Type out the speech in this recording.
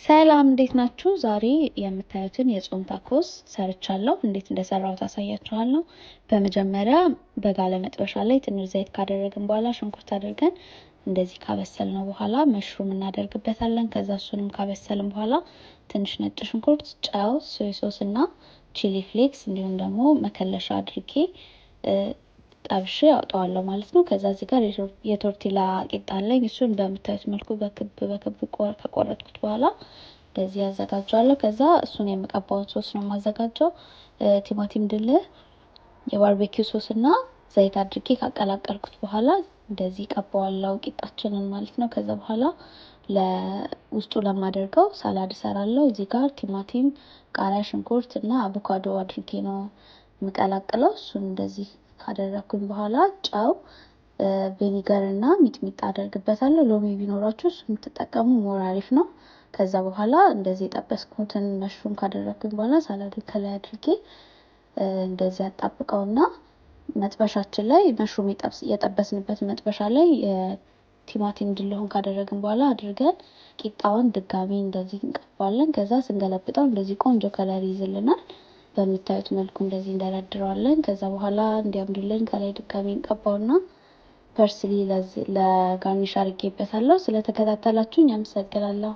ሰላም እንዴት ናችሁ? ዛሬ የምታዩትን የጾም ታኮስ ሰርቻለሁ። እንዴት እንደሰራሁት አሳያችኋለሁ። በመጀመሪያ በጋለ መጥበሻ ላይ ትንሽ ዘይት ካደረግን በኋላ ሽንኩርት አድርገን እንደዚህ ካበሰልነው በኋላ መሽሩም እናደርግበታለን። ከዛ እሱንም ካበሰልን በኋላ ትንሽ ነጭ ሽንኩርት፣ ጨው፣ ሶይ ሶስ እና ቺሊ ፍሌክስ እንዲሁም ደግሞ መከለሻ አድርጌ ጠብሼ አውጣዋለሁ ማለት ነው። ከዛ እዚህ ጋር የቶርቲላ ቂጣ አለኝ። እሱን በምታዩት መልኩ በክብ ከቆረጥኩት በኋላ እንደዚህ ያዘጋጀዋለሁ። ከዛ እሱን የምቀባውን ሶስ ነው የማዘጋጀው። ቲማቲም ድልህ፣ የባርቤኪው ሶስ እና ዘይት አድርጌ ካቀላቀልኩት በኋላ እንደዚህ ቀባዋለሁ ቂጣችንን ማለት ነው። ከዛ በኋላ ለውስጡ ለማደርገው ሳላድ እሰራለሁ። እዚህ ጋር ቲማቲም፣ ቃሪያ፣ ሽንኩርት እና አቮካዶ አድርጌ ነው የምቀላቅለው። እሱን እንደዚህ ካደረኩኝ በኋላ ጨው፣ ቪኒገር እና ሚጥሚጣ አደርግበታለሁ። ሎሚ ቢኖራችሁ እሱን የምትጠቀሙ ሞር አሪፍ ነው። ከዛ በኋላ እንደዚህ የጠበስኩትን መሽሩም ካደረኩኝ በኋላ ሳላድ ከላይ አድርጌ እንደዚህ አጣብቀውና መጥበሻችን ላይ መሽሩም የጠበስንበት መጥበሻ ላይ ቲማቲም ድልሁን ካደረግን በኋላ አድርገን ቂጣውን ድጋሚ እንደዚህ እንቀባለን። ከዛ ስንገለብጠው እንደዚህ ቆንጆ ከለር ይይዝልናል። በምታዩት መልኩ እንደዚህ እንደረድረዋለን። ከዛ በኋላ እንዲያምርልን ከላይ ድጋሚ እንቀባውና ፐርስሊ ለጋርኒሽ አድርጌበታለሁ። ስለተከታተላችሁኝ አመሰግናለሁ።